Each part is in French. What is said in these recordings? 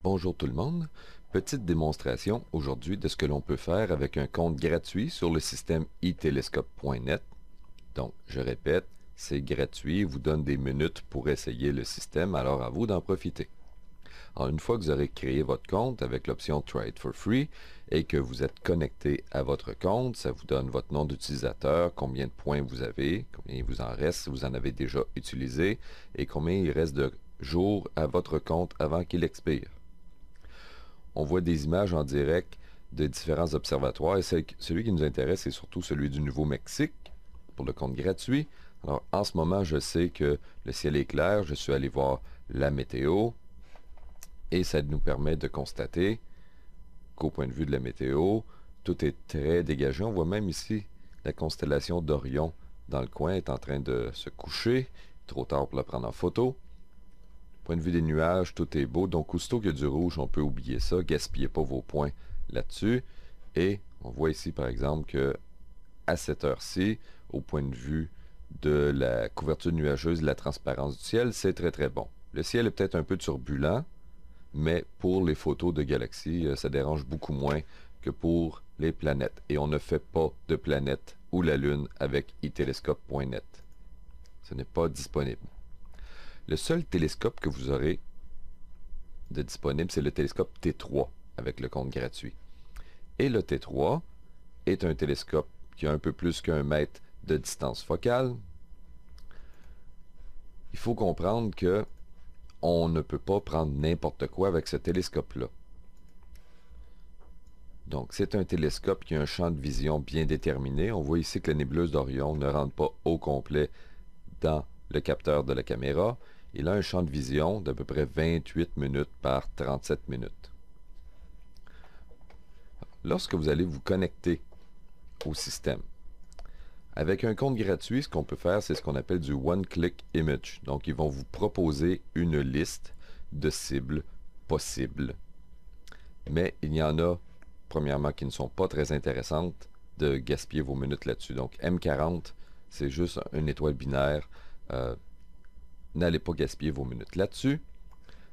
Bonjour tout le monde. Petite démonstration aujourd'hui de ce que l'on peut faire avec un compte gratuit sur le système itelescope.net. Donc, je répète, c'est gratuit, il vous donne des minutes pour essayer le système, alors à vous d'en profiter. Alors, une fois que vous aurez créé votre compte avec l'option Try it for free et que vous êtes connecté à votre compte, ça vous donne votre nom d'utilisateur, combien de points vous avez, combien il vous en reste si vous en avez déjà utilisé et combien il reste de jours à votre compte avant qu'il expire. On voit des images en direct de différents observatoires et celui qui nous intéresse est surtout celui du Nouveau-Mexique pour le compte gratuit. Alors en ce moment, je sais que le ciel est clair, je suis allé voir la météo et ça nous permet de constater qu'au point de vue de la météo, tout est très dégagé. On voit même ici la constellation d'Orion dans le coin est en train de se coucher, trop tard pour la prendre en photo. Point de vue des nuages, tout est beau. Donc, aussitôt qu'il y a du rouge, on peut oublier ça. Gaspillez pas vos points là-dessus. Et on voit ici, par exemple, que à cette heure-ci, au point de vue de la couverture nuageuse, de la transparence du ciel, c'est très très bon. Le ciel est peut-être un peu turbulent, mais pour les photos de galaxies, ça dérange beaucoup moins que pour les planètes. Et on ne fait pas de planète ou la Lune avec itelescope.net. Ce n'est pas disponible. Le seul télescope que vous aurez de disponible, c'est le télescope T3 avec le compte gratuit. Et le T3 est un télescope qui a un peu plus qu'un mètre de distance focale. Il faut comprendre que on ne peut pas prendre n'importe quoi avec ce télescope-là. Donc, c'est un télescope qui a un champ de vision bien déterminé. On voit ici que la nébuleuse d'Orion ne rentre pas au complet dans le capteur de la caméra. Il a un champ de vision d'à peu près 28 minutes par 37 minutes. Lorsque vous allez vous connecter au système, avec un compte gratuit, ce qu'on peut faire, c'est ce qu'on appelle du one-click image. Donc, ils vont vous proposer une liste de cibles possibles. Mais il y en a, premièrement, qui ne sont pas très intéressantes de gaspiller vos minutes là-dessus. Donc, M40, c'est juste une étoile binaire. N'allez pas gaspiller vos minutes là-dessus.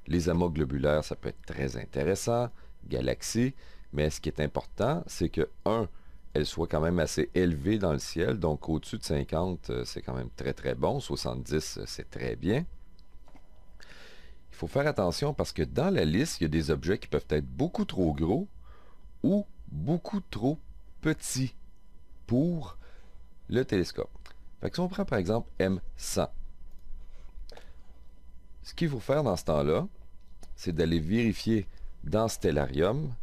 Les amas globulaires, ça peut être très intéressant. Galaxies. Mais ce qui est important, c'est que, elles soient quand même assez élevées dans le ciel. Donc, au-dessus de 50, c'est quand même très, très bon. 70, c'est très bien. Il faut faire attention parce que dans la liste, il y a des objets qui peuvent être beaucoup trop gros ou beaucoup trop petits pour le télescope. Fait que si on prend par exemple M100, ce qu'il faut faire dans ce temps-là, c'est d'aller vérifier dans Stellarium,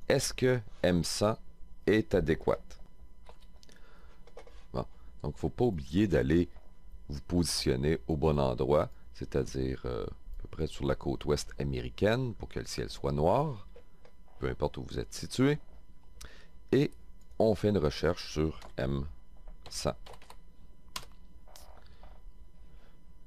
est-ce que M100 est adéquate. Bon. Donc, il ne faut pas oublier d'aller vous positionner au bon endroit, c'est-à-dire à peu près sur la côte ouest américaine pour que le ciel soit noir, peu importe où vous êtes situé. Et on fait une recherche sur M100.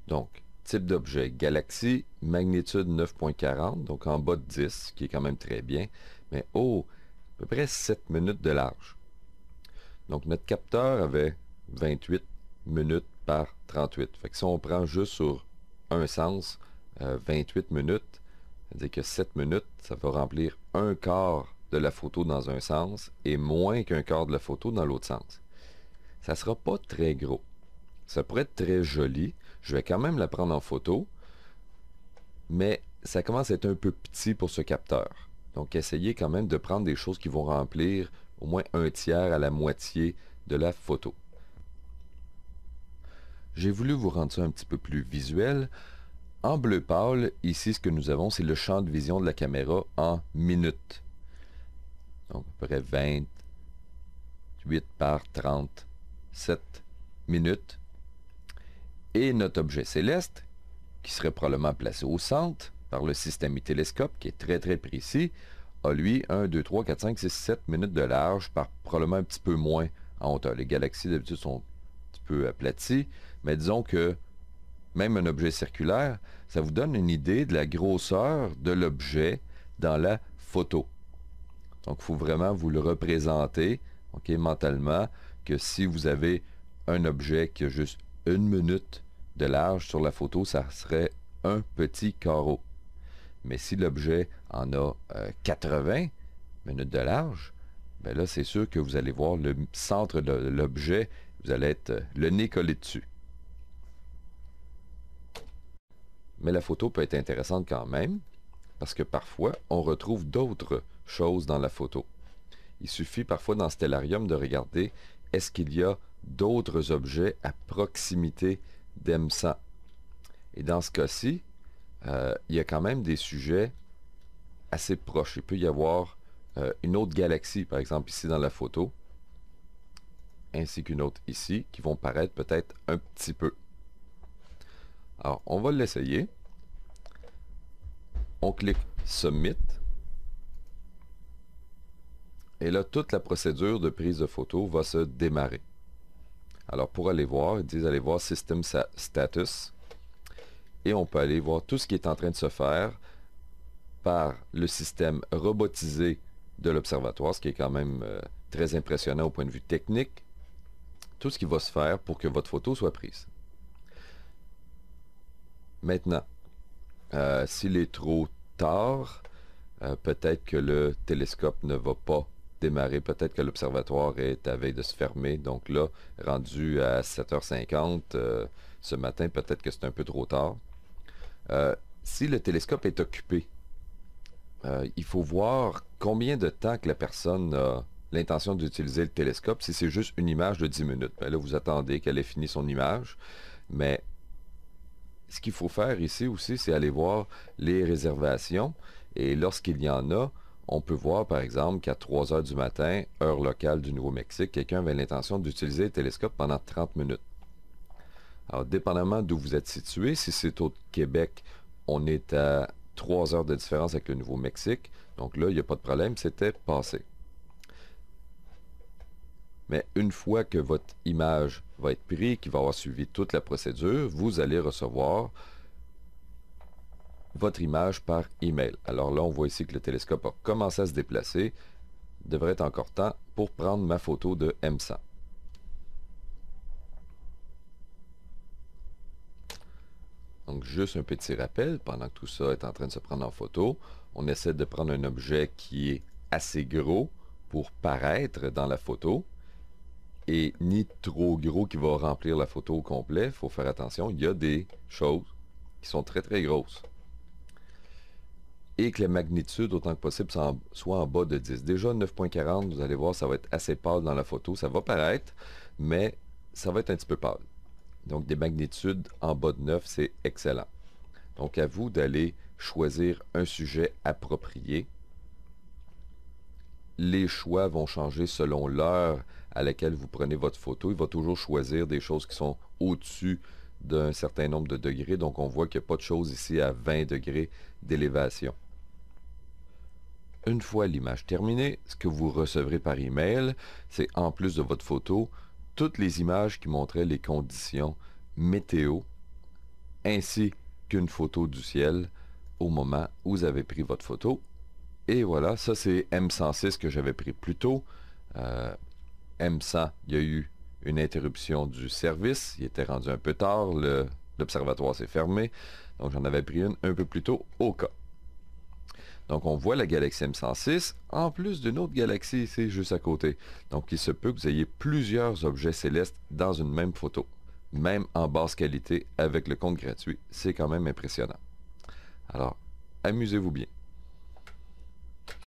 Donc, type d'objet, galaxie, magnitude 9.40, donc en bas de 10, qui est quand même très bien, mais à peu près 7 minutes de large. Donc, notre capteur avait 28 minutes par 38. Fait que si on prend juste sur un sens, 28 minutes, c'est-à-dire que 7 minutes, ça va remplir un quart de la photo dans un sens et moins qu'un quart de la photo dans l'autre sens. Ça ne sera pas très gros. Ça pourrait être très joli. Je vais quand même la prendre en photo, mais ça commence à être un peu petit pour ce capteur. Donc, essayez quand même de prendre des choses qui vont remplir au moins un tiers à la moitié de la photo. J'ai voulu vous rendre ça un petit peu plus visuel. En bleu pâle, ici, ce que nous avons, c'est le champ de vision de la caméra en minutes. Donc, à peu près 28 par 37 minutes. Et notre objet céleste, qui serait probablement placé au centre par le système itelescope, qui est très très précis, a lui 1, 2, 3, 4, 5, 6, 7 minutes de large par probablement un petit peu moins en hauteur. Les galaxies d'habitude sont un petit peu aplaties, mais disons que même un objet circulaire, ça vous donne une idée de la grosseur de l'objet dans la photo. Donc, il faut vraiment vous le représenter, mentalement, que si vous avez un objet qui a juste 1 minute de large sur la photo, ça serait un petit carreau. Mais si l'objet en a 80 minutes de large, ben là, c'est sûr que vous allez voir le centre de l'objet, vous allez être le nez collé dessus. Mais la photo peut être intéressante quand même, parce que parfois, on retrouve d'autres choses dans la photo. Il suffit parfois dans Stellarium de regarder est-ce qu'il y a d'autres objets à proximité d'M100. Et dans ce cas-ci, il y a quand même des sujets assez proches. Il peut y avoir une autre galaxie, par exemple ici dans la photo, ainsi qu'une autre ici, qui vont paraître peut-être un petit peu. Alors, on va l'essayer. On clique Submit. Et là, toute la procédure de prise de photo va se démarrer. Alors, pour aller voir, ils disent aller voir System Status. Et on peut aller voir tout ce qui est en train de se faire par le système robotisé de l'observatoire, ce qui est quand même très impressionnant au point de vue technique. Tout ce qui va se faire pour que votre photo soit prise. Maintenant, s'il est trop tard, peut-être que le télescope ne va pas démarrer. Peut-être que l'observatoire est à veille de se fermer. Donc là, rendu à 7h50 ce matin, peut-être que c'est un peu trop tard. Si le télescope est occupé, il faut voir combien de temps que la personne a l'intention d'utiliser le télescope. Si c'est juste une image de 10 minutes, ben là, vous attendez qu'elle ait fini son image. Mais ce qu'il faut faire ici aussi, c'est aller voir les réservations. Et lorsqu'il y en a, on peut voir par exemple qu'à 3 heures du matin, heure locale du Nouveau-Mexique, quelqu'un avait l'intention d'utiliser le télescope pendant 30 minutes. Alors, dépendamment d'où vous êtes situé, si c'est au Québec, on est à 3 heures de différence avec le Nouveau-Mexique. Donc là, il n'y a pas de problème, c'était passé. Mais une fois que votre image va être prise, qu'il va avoir suivi toute la procédure, vous allez recevoir votre image par email. Alors là, on voit ici que le télescope a commencé à se déplacer. Il devrait être encore temps pour prendre ma photo de M100. Donc, juste un petit rappel, pendant que tout ça est en train de se prendre en photo, on essaie de prendre un objet qui est assez gros pour paraître dans la photo et ni trop gros qui va remplir la photo au complet. Il faut faire attention, il y a des choses qui sont très très grosses. Et que la magnitude, autant que possible, soit en bas de 10. Déjà 9.40, vous allez voir, ça va être assez pâle dans la photo. Ça va paraître, mais ça va être un petit peu pâle. Donc des magnitudes en bas de 9, c'est excellent. Donc à vous d'aller choisir un sujet approprié. Les choix vont changer selon l'heure à laquelle vous prenez votre photo. Il va toujours choisir des choses qui sont au-dessus d'un certain nombre de degrés. Donc on voit qu'il n'y a pas de choses ici à 20 degrés d'élévation. Une fois l'image terminée, ce que vous recevrez par email, c'est en plus de votre photo, toutes les images qui montraient les conditions météo, ainsi qu'une photo du ciel au moment où vous avez pris votre photo. Et voilà, ça c'est M106 que j'avais pris plus tôt. M100, il y a eu une interruption du service, il était rendu un peu tard, l'observatoire s'est fermé, donc j'en avais pris une un peu plus tôt au cas. Donc on voit la galaxie M106, en plus d'une autre galaxie ici, juste à côté. Donc il se peut que vous ayez plusieurs objets célestes dans une même photo, même en basse qualité avec le compte gratuit. C'est quand même impressionnant. Alors, amusez-vous bien.